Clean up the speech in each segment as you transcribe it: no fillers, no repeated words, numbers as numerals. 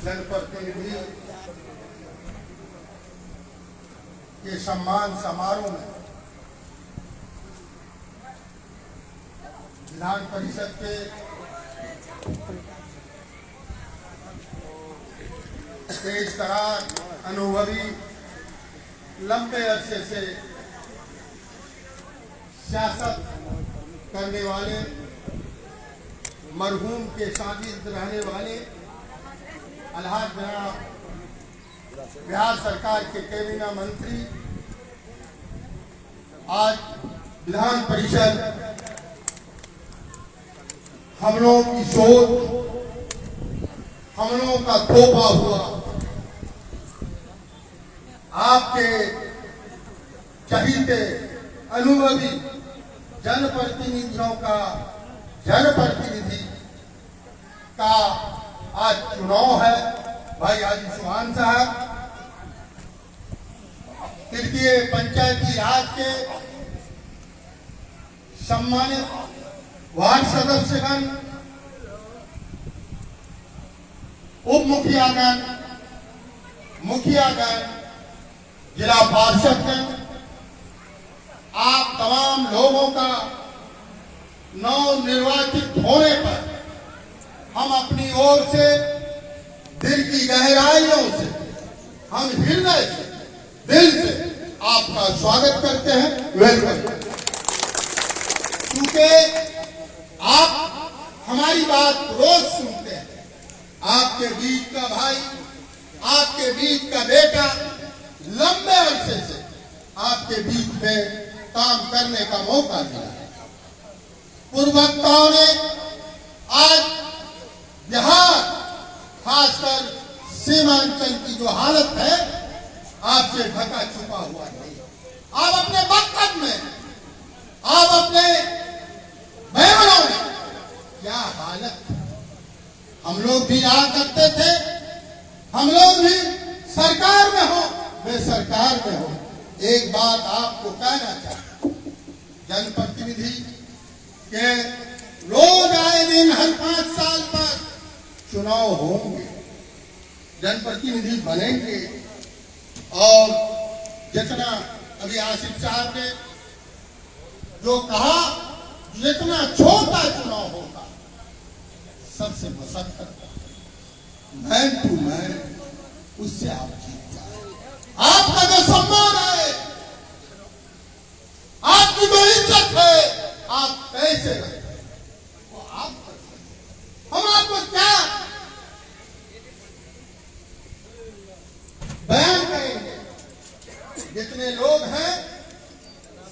जनप्रतिनिधि के सम्मान समारोह में विधान परिषद के तेज तरार अनुभवी लंबे अरसे से सियासत करने वाले मरहूम के शागिर्द रहने वाले अलहाज बिहार सरकार के कैबिनेट मंत्री आज विधान परिषद हम लोगों की सोच, हम लोगों का थोपा हुआ आपके चहीते अनुभवी जनप्रतिनिधियों का जनप्रतिनिधि का आज चुनाव है। भाई हाजी सुभान साहब तृतीय पंचायती राज के सम्मानित वार्ड सदस्यगण, उप मुखियागण, मुखियागण, जिला पार्षदगण, आप तमाम लोगों का नव निर्वाचित होने पर हम अपनी ओर से दिल की गहराइयों से, हम हृदय से, दिल से आपका स्वागत करते हैं। वेलकम। क्योंकि आप हमारी बात रोज सुनते हैं, आपके बीच का भाई, आपके बीच का बेटा लंबे अरसे से आपके बीच में काम करने का मौका मिला है। पूर्ववक्ताओं ने आज बिहार, खासकर सीमांचल की जो हालत है, आपसे ढका छुपा हुआ नहीं। आप अपने वक्तव्य में, आप अपने बयानों में क्या हालत, हम लोग भी रहा करते थे, हम लोग भी सरकार में हो, वे सरकार में हो। एक बात आपको कहना चाहता हूं, जनप्रतिनिधि के रोज आए दिन हर 5 साल पर चुनाव होंगे, जनप्रतिनिधि बनेंगे और जितना अभी आसिफ साहब ने जो कहा, जितना छोटा चुनाव होगा सबसे मशक्कत मैन टू मैन, उससे आप जीत जाए। आपका जो सम्मान है, आपकी जो इज्जत है, आप कैसे रखें वो आप कर सकते। हम आपको क्या बयान करेंगे? जितने लोग हैं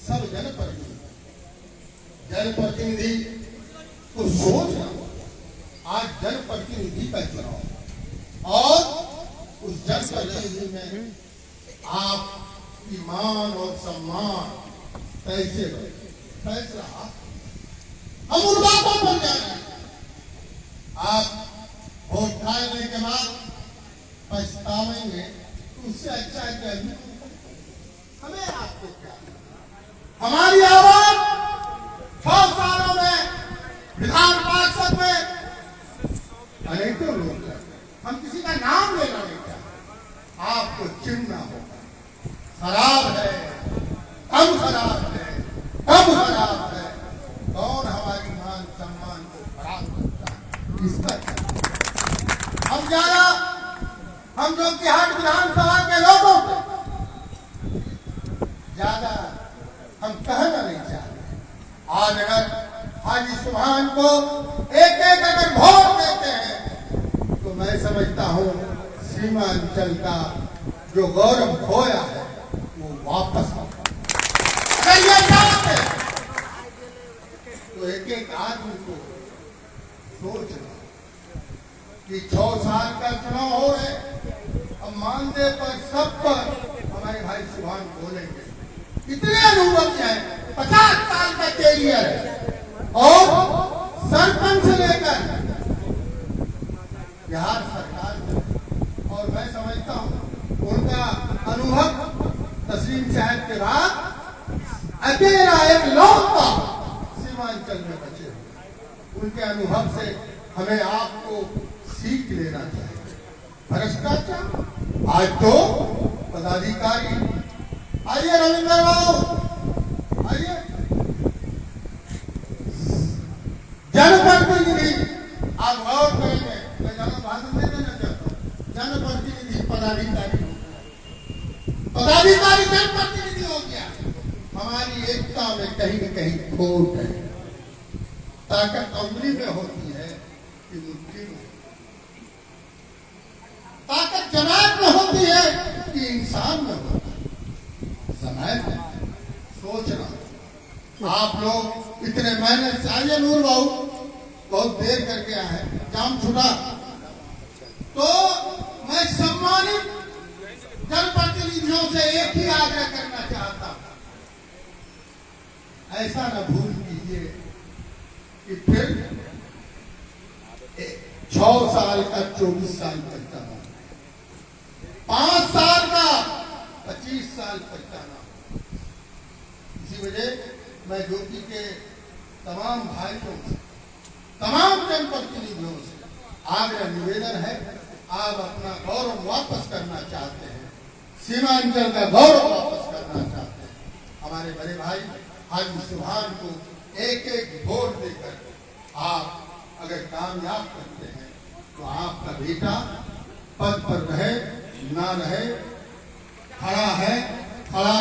सब जनप्रतिनिधि, जनप्रतिनिधि को सोचना होगा। आज जनप्रतिनिधि का चुनाव और उस जनप्रतिनिधि में आपकी मान और सम्मान कैसे बने, फैसला हम उन बातों पर जाएंगे। आप वोट डालने के बाद पछतावेंगे, तो उससे अच्छा है कि हमें आपको क्या, हमारी आवाज 6 सालों में विधान पार्षद में अनेकों लोग हैं, हम किसी का नाम लेना नहीं चाहते, आपको चिन्हना होगा। खराब है, कम खराब है, कम खराब है, कौन हमारी मान सम्मान को खराब करता है, इसका हम ज्यादा, हम जो कि हाट विधानसभा के लोगों को ज्यादा हम कहना नहीं चाहते। आज अगर हाजी सुभान को एक एक अगर वोट देते हैं तो मैं समझता हूं सीमांचल का जो गौरव खोया है वो वापस आता। अगर ये चाहते तो एक एक आदमी को सोचना कि 6 साल का चुनाव हो रहे, अब मानदेय पर सब पर हमारे भाई सुभान बोलेंगे। इतने अनुभव हैं, 50 साल का कैरियर है और सरपंच से लेकर बिहार सरकार में, और मैं समझता हूं उनका अनुभव तस्लीम साहब के बाद अकेला एक लौटा सीमांचल में बचे हुए, उनके अनुभव से हमें आपको सीख लेना चाहिए। भ्रष्टाचार। आज तो पदाधिकारी, आइए रविंद्र बाबू आइए, जनप्रतिनिधि, आप गौर करेंगे, मैं ज्यादा भाषण नहीं देना चाहता हूँ, जनप्रतिनिधि पदाधिकारी जनप्रतिनिधि हो गया। हमारी एकता में कहीं न कहीं खोट है। ताकत उंगली में होती है कि मुट्ठी में, ताकत जमात में होती है कि इंसान में होता है। समय सोचना, आप लोग इतने मेहनत से आइए, नूर बाबू बहुत देर करके आए हैं, जाम छुटा, तो मैं सम्मानित जनप्रतिनिधियों से एक ही आग्रह करना चाहता हूं, ऐसा न भूल कीजिए कि फिर 6 साल का 24 साल तक का, 5 साल का 25 साल तक का नाम। इसी वजह मैं ज्योति के तमाम भाइयों से, तमाम जनप्रतिनिधियों से आग्रह निवेदन है, आप अपना गौरव वापस करना चाहते हैं, सीमांचल का गौरव वापस करना चाहते हैं, हमारे बड़े भाई हाजी सुभान को एक एक वोट देकर आप अगर कामयाब करते हैं तो आपका बेटा पद पर रहे ना रहे, खड़ा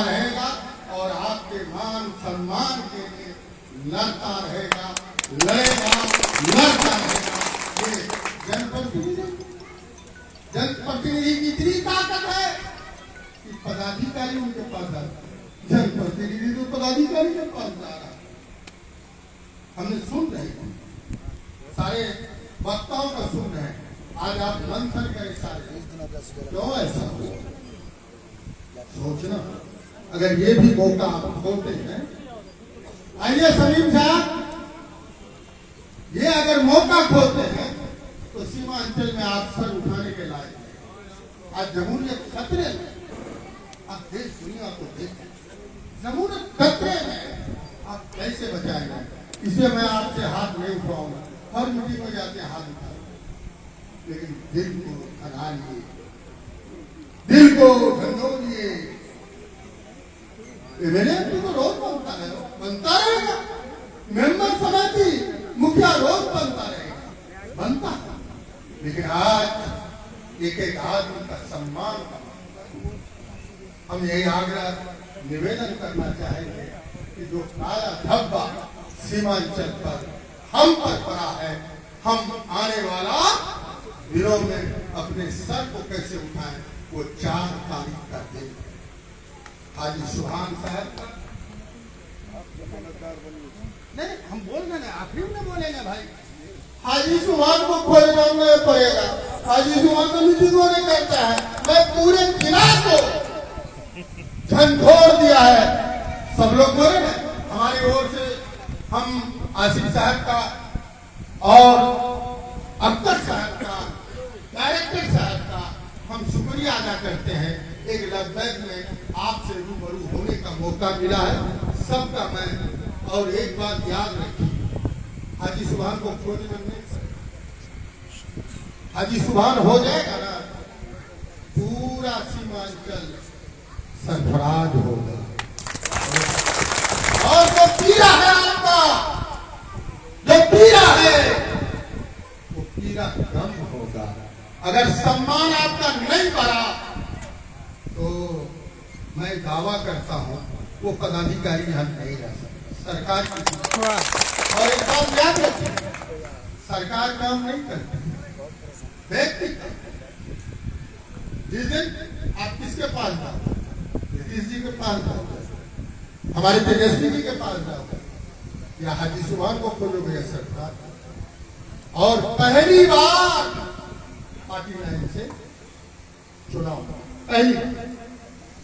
रहेगा और आपके मान सम्मान के लिए लड़ता रहेगा, लड़ता रहेगा। ये जनप्रतिनिधि की इतनी ताकत है कि पदाधिकारी उनके पास आता है, जनप्रतिनिधि तो पदाधिकारी के पास जा रहा है। हमने सुन रहे हैं, सारे वक्ताओं का सुन रहे हैं, आज आप मंथन करें सारे, क्यों ऐसा सोचना। अगर ये भी मौका आप खोते हैं, आइए सलीम साहब, ये अगर मौका खोते हैं तो सीमांचल में आप सर उठाने के लायक हैं। आज जमहूरियत खतरे में, आप देश दुनिया को देखें, जमहूरियत खतरे में, आप कैसे बचाएंगे? इसलिए मैं आपसे हाथ नहीं उठाऊंगा, हर मीटिंग में जाते हैं हाथ उठा, लेकिन दिल को अगालिए, दिल को ढंढोरिए। एमएलए तो रोज बनता रहेगा, मेंबर समिति मुखिया रोज बनता रहेगा, बनता, लेकिन आज एक एक आदमी का सम्मान का, हम यही आग्रह निवेदन करना चाहेंगे कि जो काला धब्बा सीमांचल पर हम पर पड़ा है, हम आने वाला दिनों में अपने सर को कैसे उठाएं, वो 4 तारीख का दिन हाजी सुभान साहब, नहीं हम बोल रहे हैं, आखिरी में बोलेंगे भाई, हाजी सुभान को खोजना नहीं पड़ेगा। हाजी सुभान तो मीटिंगों नहीं करता है, मैं पूरे जिला को झंझोर दिया है। सब लोग बोले ना, हमारी ओर से हम आसिफ साहब का और अख्तर साहब का, डायरेक्टर साहब का हम शुक्रिया अदा करते हैं। एक लबैक में आपसे रूबरू होने का मौका मिला है, सबका मैं। और एक बात याद रखिए, हाजी सुभान को खोने में, हाजी सुभान हो जाएगा ना, पूरा सीमांचल सरफराज होगा। और जो पीड़ा है आपका, जो पीड़ा है वो पीड़ा कम होगा। अगर सम्मान आपका नहीं बढ़ा तो मैं दावा करता हूं वो पदाधिकारी हम नहीं रह सकते। सरकार की, और एक बात याद रखिए, सरकार काम नहीं करती, व्यक्ति। जिस दिन आप किसके पास जाओ, नीतीश जी के पास जाओ, हमारे तेजस्वी जी के पास जाओ, या हाजी सुभान को खोलोगे सरकार, और पहली बार पार्टी लाइन से चुनाव, पहली।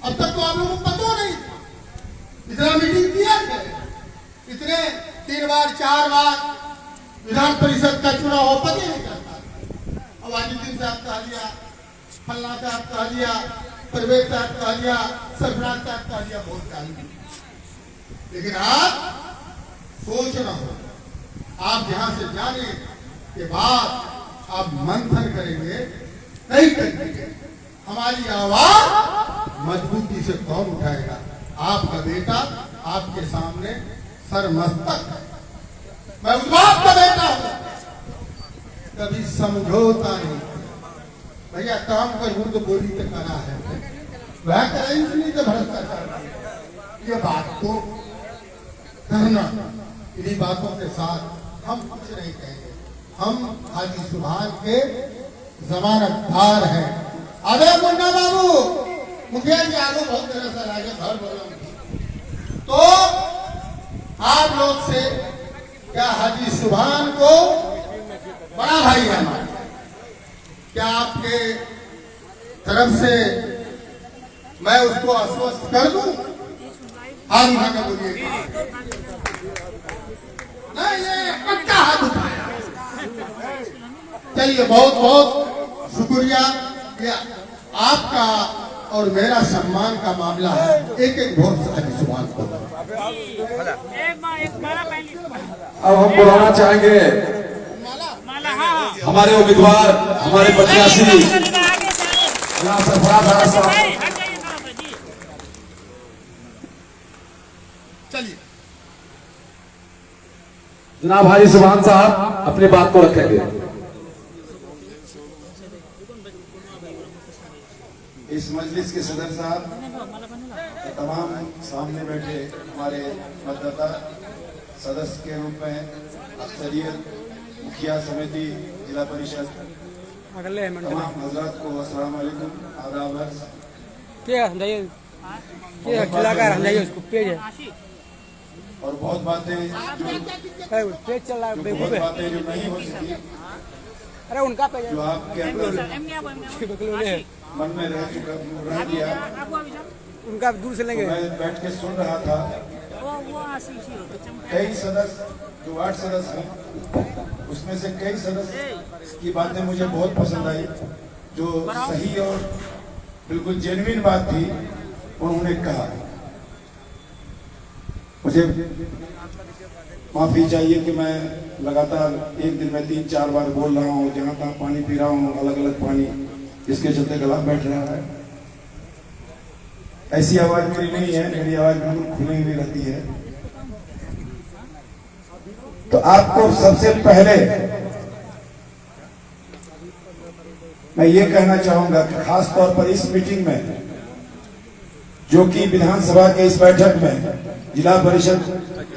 अब तक तो आप लोगों को पता नहीं था, इतना मीटिंग किया गया, इतने 3 बार 4 बार विधान परिषद का चुनाव हो, पता नहीं करता। अब आदित्य साहब कहा दिया, फल्ला साहब कहा दिया, परवेज साहब कहा दिया, सरफराज साहब कहा दिया, बहुत कहा दिया। लेकिन आज सोचना हो, आप यहां से जाने के बाद आप मंथन करेंगे, कई खरीदेंगे, हमारी आवाज मजबूती से कौन उठाएगा? आपका बेटा आपके सामने सरमस्तक है। मैं उस बाप का बेटा हूं, कभी समझौता नहीं। भैया काम करूं तो बोली तो करा है, वह करें नहीं तो भ्रष्टाचार। ये बात को करना, इन्हीं बातों के साथ हम कुछ नहीं कहेंगे। हम हाजी सुभान के जमानतदार हैं। अरे मुन्ना बाबू, मुखिया जी आगे बहुत तरह से आगे घर बोला तो आप लोग से क्या हाजी सुभान को बड़ा भाई है हमारा, क्या आपके तरफ से मैं उसको आश्वस्त कर दूं? हाथ उठा कर बोलिए। नहीं, ये पक्का हाथ उठाया। चलिए, बहुत बहुत शुक्रिया। ये आपका और मेरा सम्मान का मामला है। एक एक वोट हाजी सुभान को। अब हम बुलाना चाहेंगे हमारे उम्मीदवार, हमारे प्रत्याशी सरफराज साहब। चलिए, जनाब हाजी सुभान साहब अपनी बात को रखेंगे। इस मजलिस के सदर साहब, तमाम सामने बैठे हमारे मतदाता सदस्य के रूप में अक्सरियत, मुखिया समिति, जिला परिषद, तमाम हजरात को अस्सलाम वालेकुम, आदाब। और बहुत बातें जो नहीं हो सकी, अरे उनका जो आपके अंदर मन में रह गया, उनका दूर से लेंगे। मैं बैठ के सुन रहा था। कई सदस्य जो वार्ड सदस्य हैं, उसमें से कई सदस्य की बातें मुझे बहुत पसंद आई, जो सही और बिल्कुल जेन्युइन बात थी उन्होंने कहा। मुझे माफी चाहिए कि मैं लगातार एक दिन में 3-4 बार बोल रहा हूँ, जहाँ तहाँ पानी पी रहा हूँ, अलग अलग पानी, जिसके चलते गला बैठ रहा है। ऐसी आवाज मेरी नहीं है, मेरी आवाज बिल्कुल खुली हुई रहती है। तो आपको सबसे पहले मैं ये कहना चाहूंगा कि खास तौर पर इस मीटिंग में, जो कि विधानसभा के इस बैठक में, जिला परिषद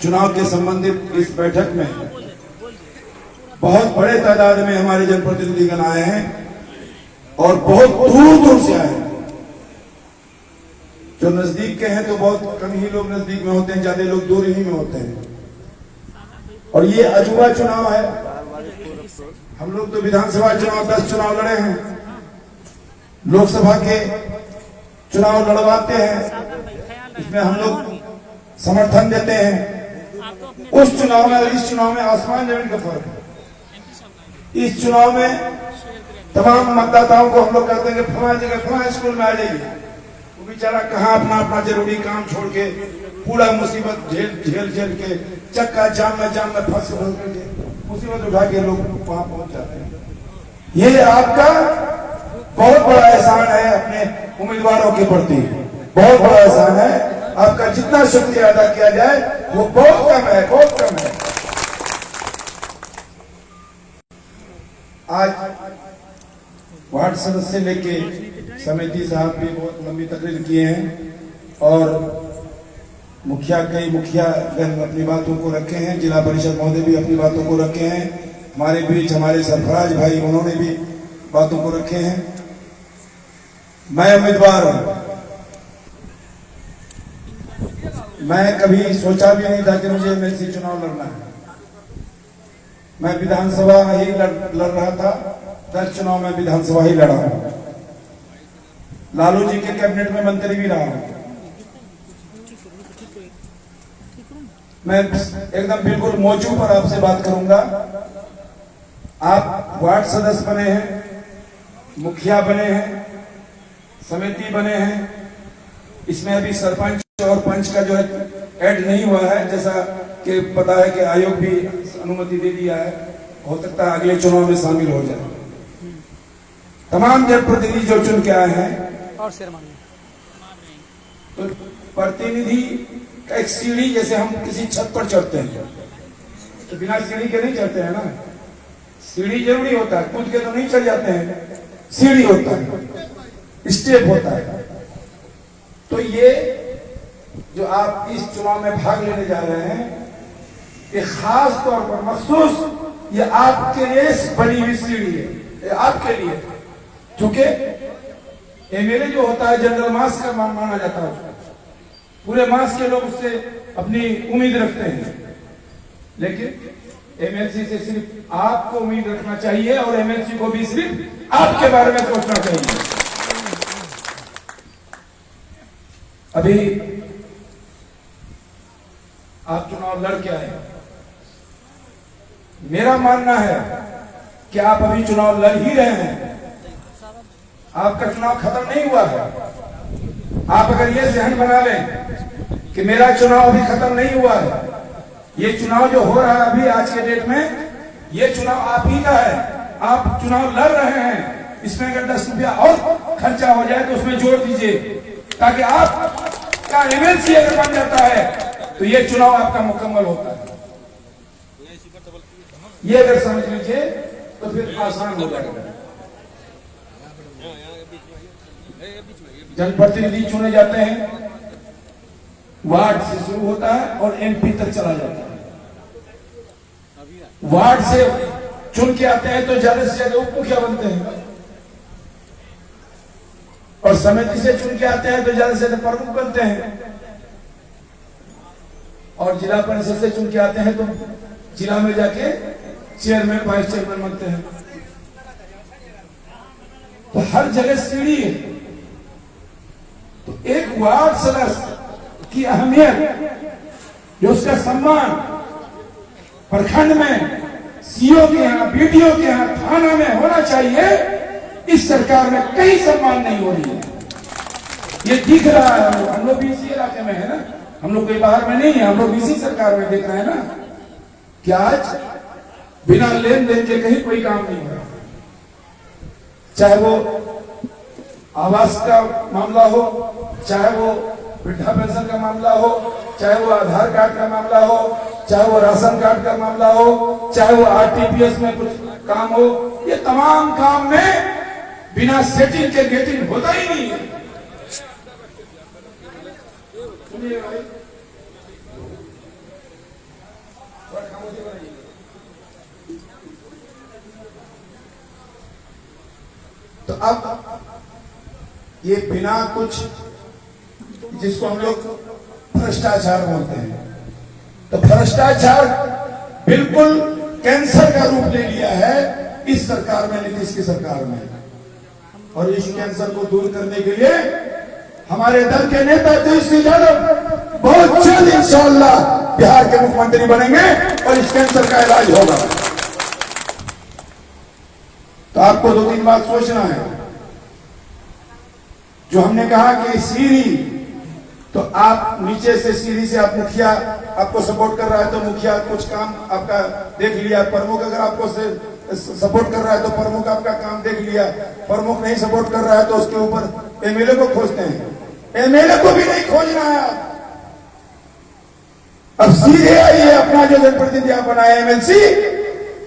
चुनाव के संबंधित इस बैठक में बहुत बड़े तादाद में हमारे जनप्रतिनिधिगण आए हैं और बहुत दूर दूर से आए हैं। जो नजदीक के हैं तो बहुत कम ही लोग नजदीक में होते हैं, ज्यादा लोग दूर ही में होते हैं। और ये अजूबा चुनाव है। हम लोग तो विधानसभा चुनाव 10 चुनाव लड़े हैं, लोकसभा के चुनाव लड़वाते हैं, इसमें हम लोग समर्थन देते हैं। उस चुनाव में और इस चुनाव में आसमान जमीन का फर्क है। इस चुनाव में तमाम मतदाताओं को हम लोग कहते हैं कि फलां जगह फलां स्कूल में आ जाइए। वो बेचारा कहाँ अपना अपना जरूरी काम छोड़ के पूरा मुसीबत झेल के चक्का जाम में फंस मुसीबत उठा के लोग वहां पहुंच जाते हैं। ये आपका बहुत बड़ा एहसान है अपने उम्मीदवारों के प्रति, बहुत बड़ा एहसान है। आपका जितना शुक्रिया अदा किया जाए वो बहुत कम है, बहुत कम है। आज वार्ड सदस्य लेके समिति साहब भी बहुत लंबी तकरीर किए हैं और कई मुखिया अपनी बातों को रखे हैं, जिला परिषद महोदय भी अपनी बातों को रखे हैं, हमारे बीच हमारे सरफराज भाई उन्होंने भी बातों को रखे हैं। मैं उम्मीदवार हूं। मैं कभी सोचा भी नहीं था कि मुझे एमएलसी चुनाव लड़ना है। मैं विधानसभा ही लड़ रहा था, 10 चुनाव में विधानसभा ही लड़ा हूं। लालू जी के कैबिनेट में मंत्री भी रहा हूं। मैं एकदम बिल्कुल मौजू पर आपसे बात करूंगा। आप वार्ड सदस्य बने हैं, मुखिया बने हैं, समिति बने हैं, इसमें अभी सरपंच और पंच का जो है ऐड नहीं हुआ है, जैसा कि पता है कि आयोग भी अनुमति दे दिया है। हो सकता है अगले चुनाव में शामिल हो जाए। तमाम जनप्रतिनिधि जो चुन के आए हैं, और शेरवानी तो प्रतिनिधि का एक सीढ़ी, जैसे हम किसी छत पर चढ़ते हैं तो बिना सीढ़ी के नहीं चढ़ते हैं ना, सीढ़ी जरूरी होता है, कूद के तो नहीं चढ़ जाते हैं, सीढ़ी होता है, स्टेप होता है। तो ये जो आप इस चुनाव में भाग लेने जा रहे हैं, ये खास तौर पर मखसूस ये आपके लिए बनी हुई सीढ़ी है, ये आपके लिए। क्योंकि एमएलए जो होता है जनरल मास का माना जाता है, पूरे मास के लोग उससे अपनी उम्मीद रखते हैं, लेकिन एमएलसी से सिर्फ आपको उम्मीद रखना चाहिए और एमएलसी को भी सिर्फ आपके बारे में सोचना चाहिए। अभी आप चुनाव लड़ के आए, मेरा मानना है कि आप अभी चुनाव लड़ ही रहे हैं, आपका चुनाव खत्म नहीं हुआ है। आप अगर ये जहन बना लें कि मेरा चुनाव अभी खत्म नहीं हुआ है, ये चुनाव जो हो रहा है अभी आज के डेट में, ये चुनाव आप ही का है, आप चुनाव लड़ रहे हैं, इसमें अगर 10 रुपया और खर्चा हो जाए तो उसमें जोड़ दीजिए, ताकि आपका एमएलसी अगर बन जाता है तो ये चुनाव आपका मुकम्मल होता है। ये अगर समझ लीजिए तो फिर आसान हो जाएगा। जनप्रतिनिधि चुने जाते हैं, वार्ड से शुरू होता है और एमपी तक चला जाता है। वार्ड से चुन के आते हैं तो ज्यादा से ज्यादा उप मुखिया बनते हैं, और समिति से चुन के आते हैं तो ज्यादा से ज्यादा प्रमुख बनते हैं, और जिला परिषद से चुन के आते हैं तो जिला में जाके चेयरमैन वाइस चेयरमैन बनते हैं। तो हर जगह सीढ़ी है। तो एक वार्ड सदस्य की अहमियत, जो उसका सम्मान प्रखंड में सीओ के यहाँ, बीडीओ के यहाँ, थाना में होना चाहिए, इस सरकार में कहीं सम्मान नहीं हो रही है। ये दिख रहा है, हम लोग भी इसी इलाके में है ना, हम लोग कोई बाहर में नहीं है, हम लोग इसी सरकार में देख रहे हैं ना कि आज बिना लेन देन के कहीं कोई काम नहीं हो रहा। चाहे वो आवास का मामला हो, चाहे वो वृद्धा पेंशन का मामला हो, चाहे वो आधार कार्ड का मामला हो, चाहे वो राशन कार्ड का मामला हो, चाहे वो आरटीपीएस में कुछ काम हो, ये तमाम काम में बिना सेटिंग के गेटिंग होता ही नहीं है। सुनिए भाई, तो अब ये बिना कुछ, जिसको हम लोग भ्रष्टाचार बोलते हैं, तो भ्रष्टाचार बिल्कुल कैंसर का रूप ले लिया है इस सरकार में, नीतीश की सरकार में। और इस कैंसर को दूर करने के लिए हमारे दल के नेता तेजस्वी यादव बहुत जल्द इंशाअल्लाह बिहार के मुख्यमंत्री बनेंगे और इस कैंसर का इलाज होगा। तो आपको 2-3 बात सोचना है। जो हमने कहा कि सीढ़ी, तो आप नीचे से सीढ़ी से आप मुखिया आपको सपोर्ट कर रहा है तो मुखिया कुछ काम आपका देख लिया, प्रमुख अगर आपको सपोर्ट कर रहा है तो प्रमुख आपका काम देख लिया, प्रमुख नहीं सपोर्ट कर रहा है तो उसके ऊपर एमएलए को खोजते हैं। एमएलए को भी नहीं खोजना है आप, अब सीधे आइए, अपना जो जनप्रतिनिधि आप बनाए एमएलसी,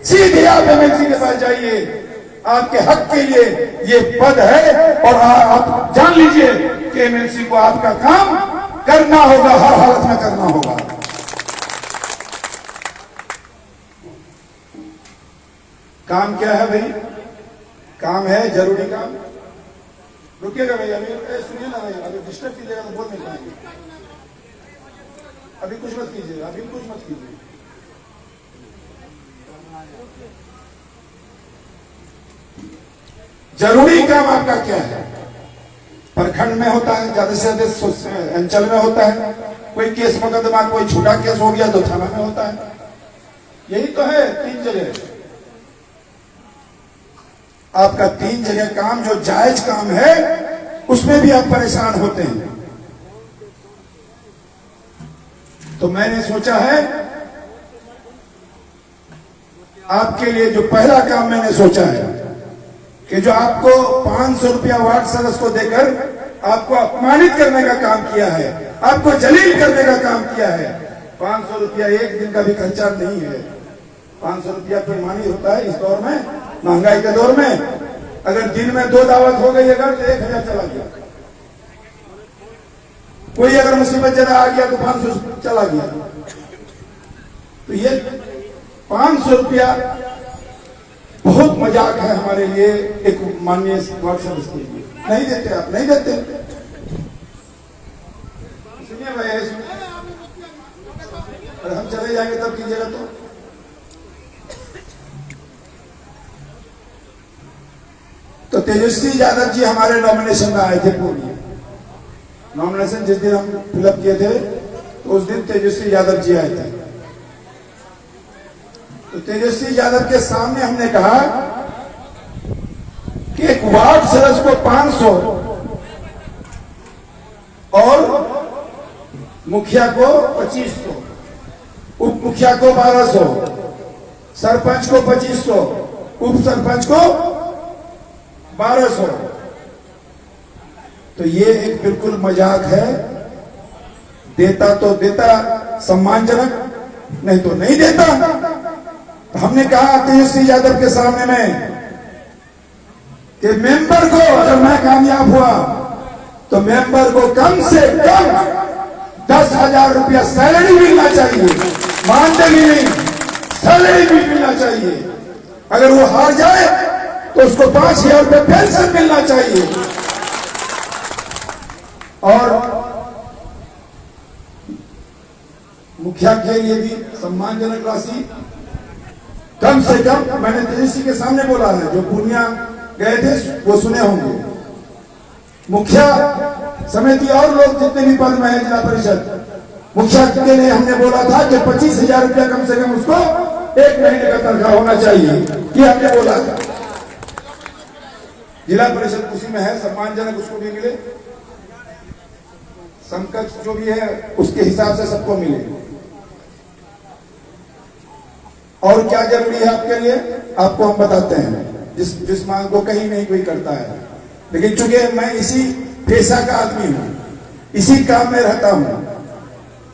सीधे आप एमएलसी के पास जाइए। आपके हक के लिए ये पद है और आप जान लीजिए कि एमएलसी को आपका काम करना होगा, हर हालत में करना होगा। काम क्या है भाई? काम है जरूरी काम। रुकिएगा भैया, अभी सुनिए ना भैया, अभी डिस्टर्ब कीजिएगा तो बोल नहीं पाएंगे। अभी कुछ मत कीजिएगा, अभी कुछ मत कीजिए। जरूरी काम आपका क्या है? प्रखंड में होता है, ज्यादा से ज्यादा अंचल में होता है, कोई केस मुकदमा, कोई छोटा केस हो गया तो थाना में होता है। यही तो है 3 जगह आपका, 3 जगह काम जो जायज काम है उसमें भी आप परेशान होते हैं। तो मैंने सोचा है आपके लिए जो पहला काम मैंने सोचा है कि जो आपको 500 रुपया वार्ड सदस्य को देकर आपको अपमानित करने का काम किया है, आपको जलील करने का काम किया है। 500 रुपया एक दिन का भी खर्चा नहीं है। 500 रुपया कोई मानी होता है इस दौर में, महंगाई के दौर में। अगर दिन में 2 दावत हो गई अगर तो 1000 चला गया। कोई अगर मुसीबत ज्यादा आ गया तो 500 चला गया। तो ये 500 रुपया बहुत मजाक है हमारे लिए, एक माननीय वार्ड सदस्य के लिए। नहीं देते, आप नहीं देते। सुनिए भाई, सुनिए, अगर हम चले जाएंगे तब कीजिएगा। तो तेजस्वी यादव जी हमारे नॉमिनेशन में आए थे। पूरी नॉमिनेशन जिस दिन हम फिलअप किए थे तो उस दिन तेजस्वी यादव जी आए थे। तो तेजस्वी यादव के सामने हमने कहा कि एक वार्ड सदस्य को 500 और मुखिया को 2500, उप मुखिया को 1200, सरपंच को 2500, उप सरपंच को 1200। तो ये एक बिल्कुल मजाक है। देता तो देता सम्मानजनक, नहीं तो नहीं देता। तो हमने कहा तेजस्वी यादव के सामने में कि मेंबर को अगर मैं कामयाब हुआ तो मेंबर को कम से कम 10,000 रुपया सैलरी मिलना चाहिए, मानदेय नहीं, सैलरी भी मिलना चाहिए। अगर वो हार जाए तो उसको 5,000 रुपये पेंशन मिलना चाहिए। और मुखिया के लिए भी सम्मानजनक राशि कम से कम, मैंने तेजस्वी के सामने बोला है, जो पूर्णिया गए थे वो सुने होंगे। मुखिया समिति और लोग जितने भी पद में है जिला परिषद, मुखिया के लिए हमने बोला था कि 25,000 रुपया कम से कम उसको 1 महीने का तनख्वाह होना चाहिए। ये हमने बोला था। जिला परिषद उसी में है, सम्मानजनक उसको भी मिले, समकक्ष जो भी है उसके हिसाब से सबको मिले। और क्या जरूरी है आपके लिए, आपको हम बताते हैं। जिस मांग को कहीं नहीं कोई करता है, लेकिन चूंकि मैं इसी पेशा का आदमी हूं, इसी काम में रहता हूं।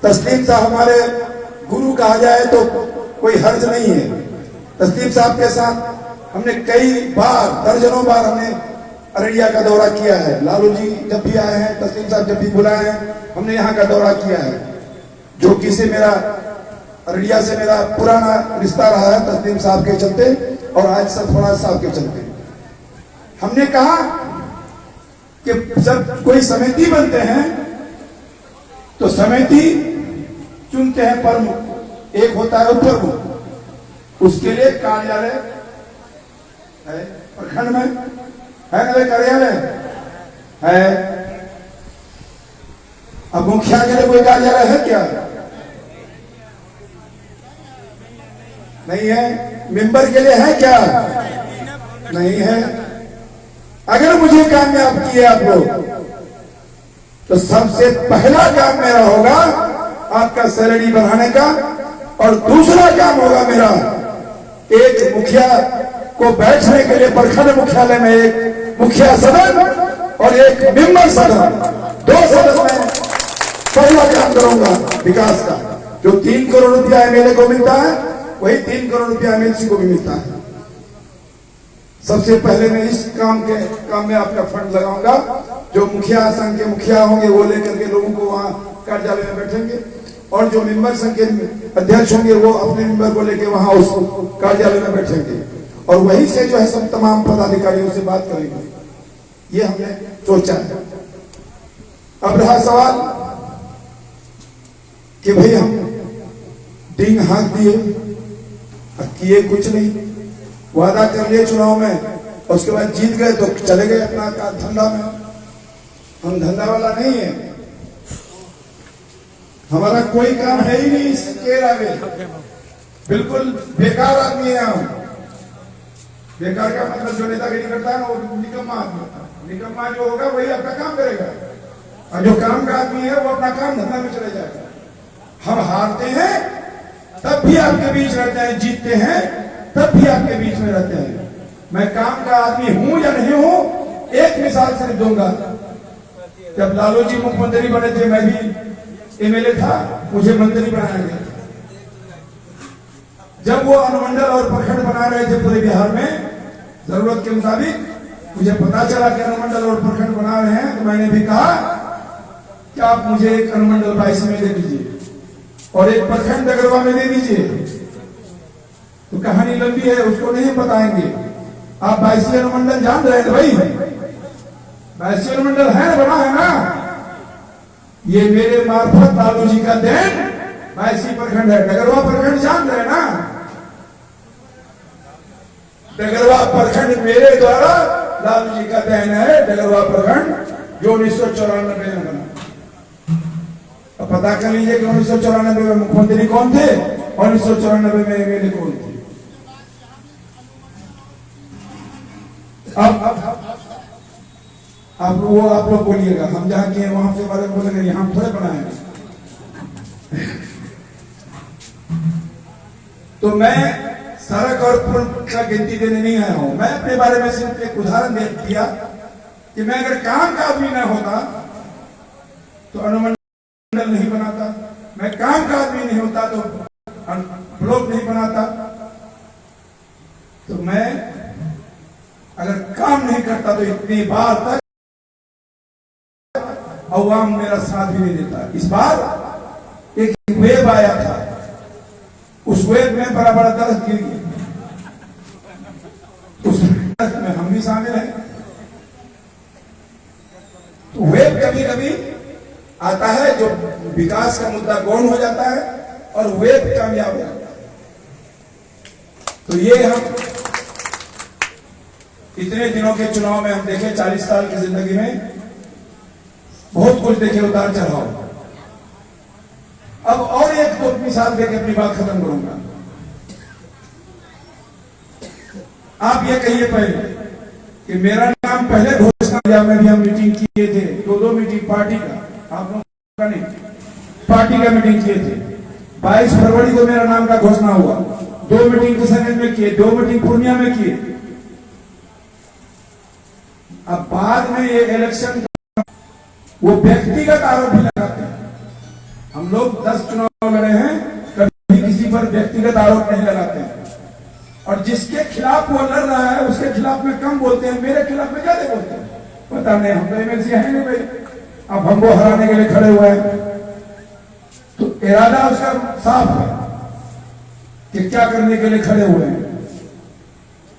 तस्लीम साहब हमारे गुरु कहा जाए तो कोई हर्ज नहीं है। तस्लीम साहब के साथ हमने कई बार, दर्जनों बार हमने अररिया का दौरा किया है। लालू जी जब भी आए हैं, तस्लीम साहब जब भी बुलाए हैं, हमने यहाँ का दौरा किया है। जो किसी मेरा अररिया से मेरा पुराना रिश्ता रहा है तस्लीम साहब के चलते, और आज सरफराज साहब के चलते। हमने कहा कि जब कोई समिति बनते हैं तो समिति चुनते हैं प्रमुख, एक होता है उपप्रमुख। उसके लिए कार्यालय है, प्रखंड में है ना कार्यालय है। अब मुखिया के लिए कोई कार्यालय है क्या? नहीं है। मेंबर के लिए है क्या? नहीं है। अगर मुझे कामयाब किए आप लोग तो सबसे पहला काम मेरा होगा आपका सैलरी बढ़ाने का, और दूसरा काम होगा मेरा एक मुखिया को बैठने के लिए प्रखंड मुख्यालय में एक मुखिया सदन और एक मेंबर सदन, 2 सदन में पहला काम करूंगा विकास का। जो 3 करोड़ रुपया एमएलए को मिलता है वही 3 करोड़ रुपया एमएलसी को भी मिलता है। सबसे पहले मैं इस काम में आपका फंड लगाऊंगा। जो मुखिया संघ के मुखिया होंगे वो लेकर के लोगों को वहां कार्यालय में बैठेंगे, और जो मेंबर संघ के अध्यक्ष होंगे वो अपने मेंबर को लेकर वहां उस कार्यालय में बैठेंगे, और वहीं से जो है सब तमाम पदाधिकारियों से बात करेंगे। ये हमने सोचा है। अब रहा सवाल कि भाई हम डिंग हाँक दिए, किए कुछ नहीं, वादा कर लिए चुनाव में, और उसके बाद जीत गए तो चले गए अपना धंधा में। हम धंधा वाला नहीं है, हमारा कोई काम है ही नहीं इसके अलावे। बिल्कुल बेकार आदमी है हम। बेकार का मतलब जो नेतागिरी करता है ना वो निकम्मा आदमी। निकम्मा जो होगा वही अपना काम करेगा, और जो काम का आदमी है वो अपना काम धंधा में चले जाएगा। हम हारते हैं तब भी आपके बीच रहते हैं, जीतते हैं तब भी आपके बीच में रहते हैं। मैं काम का आदमी हूं या नहीं हूं, एक मिसाल सिर्फ दूंगा। जब लालू जी मुख्यमंत्री बने थे, मैं भी एमएलए था, मुझे मंत्री बनाया गया। जब वो अनुमंडल और प्रखंड बना रहे थे पूरे बिहार में जरूरत के मुताबिक, मुझे पता चला कि अनुमंडल और प्रखंड बना रहे हैं, तो मैंने भी कहा कि आप मुझे एक अनुमंडल 22 में दे दीजिए और एक प्रखंड डगरवा में दे दीजिए। तो कहानी लंबी है, उसको नहीं बताएंगे। आप 22 अनुमंडल जान रहे हैं भाई, 22 अनुमंडल है, बना है ना, ये मेरे मार्फत लालू जी का देन 22 प्रखंड है। डगरवा प्रखंड जान रहे हैं ना, डगरवा प्रखंड मेरे द्वारा लालू जी का देन है। डगरवा प्रखंड जो 1994 में बना। अब पता कर लीजिए कि 1994 में मुख्यमंत्री कौन थे और 1994 में एमएलए कौन थे। अब वो आप लोग बोलिएगा, हम जहां के वहां के बारे में बोलेंगे, यहां थोड़े बनाए। तो मैं सड़क और पुल का गिनती देने नहीं आया हूं। मैं अपने बारे में सिर्फ एक उदाहरण दे दिया कि मैं अगर काम का आदमी न होता तो अनुमंडल नहीं बनाता, मैं काम का आदमी नहीं होता तो ब्लॉक नहीं बनाता, तो मैं अगर काम नहीं करता तो इतनी बार तक अवाम मेरा साथ भी नहीं देता। इस बार एक वेब आया था, उस वेब में बड़ा बड़ा दर्द गिर गया, उस दर्द में हम भी शामिल हैं। तो वेब कभी कभी आता है जो विकास का मुद्दा गौण हो जाता है और वेब कामयाब हो जाता है। तो ये हम इतने दिनों के चुनाव में हम देखे, 40 साल की जिंदगी में बहुत कुछ देखे, उतार चढ़ाव। अब और एक दो मिसाल देके अपनी बात खत्म करूंगा। आप ये कहिए पहले कि मेरा नाम पहले घोषणा में भी हम मीटिंग किए थे, दो मीटिंग पार्टी का, आप लोगों का नहीं, पार्टी का मीटिंग किए थे। 22 फरवरी को मेरा नाम का घोषणा हुआ, 2 मीटिंग किशनगंज में किए, 2 मीटिंग पूर्णिया में किए। अब बाद में ये इलेक्शन वो व्यक्तिगत आरोप भी लगाते हैं। हम लोग 10 चुनाव लड़े हैं, कभी किसी पर व्यक्तिगत आरोप नहीं लगाते हैं, और जिसके खिलाफ वो लड़ रहा है उसके खिलाफ में कम बोलते हैं, मेरे खिलाफ में ज्यादा बोलते हैं। पता नहीं, हम तो एमएलसी है नहीं भाई, अब हमको हराने के लिए खड़े हुए हैं। तो इरादा उसका साफ है कि क्या करने के लिए खड़े हुए हैं।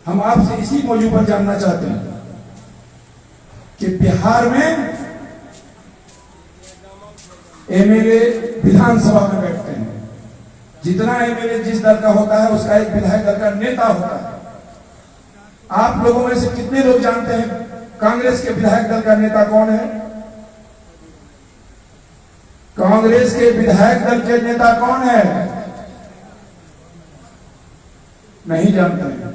हम आपसे इसी मौजू पर जानना चाहते हैं कि बिहार में एमएलए विधानसभा में बैठते हैं, जितना एमएलए जिस दल का होता है उसका एक विधायक दल का नेता होता है। आप लोगों में से कितने लोग जानते हैं कांग्रेस के विधायक दल का नेता कौन है? कांग्रेस के विधायक दल के नेता कौन है? नहीं जानते हैं।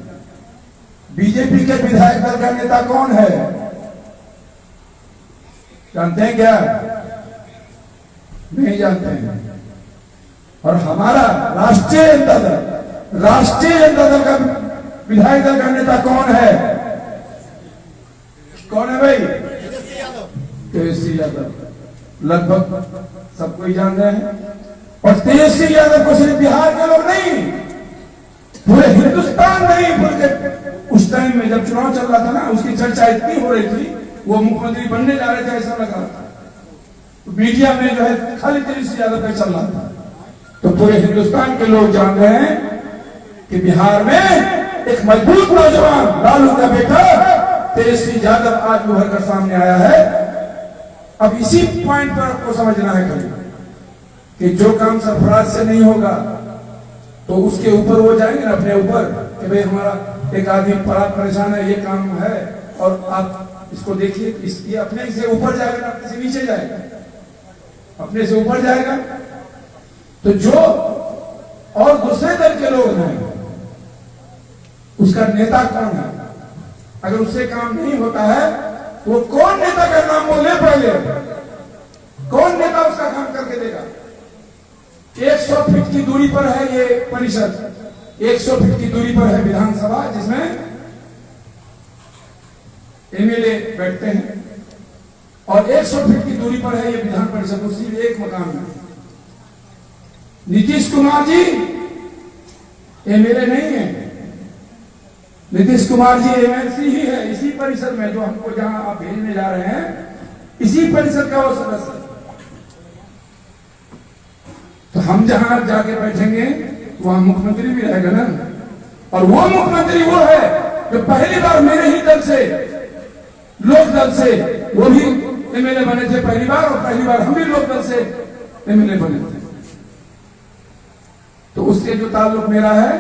बीजेपी के विधायक दल का नेता कौन है? जानते हैं क्या? नहीं जानते हैं। और हमारा राष्ट्रीय जनता दल का विधायक दल का नेता कौन है? कौन है भाई? तेजस्वी यादव। लगभग सबको ही जान रहे हैं। और तेजस्वी यादव को सिर्फ बिहार के लोग नहीं, पूरे हिंदुस्तान नहीं, पूरे उस टाइम में जब चुनाव चल रहा था ना, उसकी चर्चा इतनी हो रही थी, वो मुख्यमंत्री बनने जा रहे थे ऐसा लग रहा था। तो मीडिया में जो है खाली तेजस्वी यादव का चल रहा था। तो पूरे हिंदुस्तान के लोग जान रहे हैं कि बिहार में एक मजबूत नौजवान लालू का बेटा तेजस्वी यादव आज उभर कर सामने आया है। अब इसी पॉइंट पर आपको समझना है कि जो काम सरफराज से नहीं होगा तो उसके ऊपर वो जाएंगे ना, अपने ऊपर, कि भाई हमारा एक आदमी बड़ा परेशान है, ये काम है और आप इसको देखिए, ये अपने से ऊपर जाएगा ना अपने से नीचे जाएगा, अपने से ऊपर जाएगा। तो जो और दूसरे दल के लोग हैं उसका नेता कौन है? अगर उससे काम नहीं होता है तो वो कौन नेता का नाम बोले? पहले कौन नेता उसका काम करके देगा? 100 फीट की दूरी पर है ये परिषद, 100 फीट की दूरी पर है विधानसभा, जिसमें एमएलए बैठते हैं और 100 फीट की दूरी पर है ये विधान परिषद कुर्सी, एक मकान में। नीतीश कुमार जी एमएलए नहीं है, नीतीश कुमार जी एमएलसी ही है। इसी परिषद में जो हमको जहां आप भेजने जा रहे हैं, इसी परिषद का वो सदस्य है। तो हम जहां जाके बैठेंगे वहां मुख्यमंत्री भी रहेगा ना, और वो मुख्यमंत्री वो है जो पहली बार मेरे ही दल से, लोक दल से, वो भी एमएलए बने थे पहली बार, और पहली बार हम भी लोक दल से एमएलए बने थे। तो उससे जो ताल्लुक मेरा है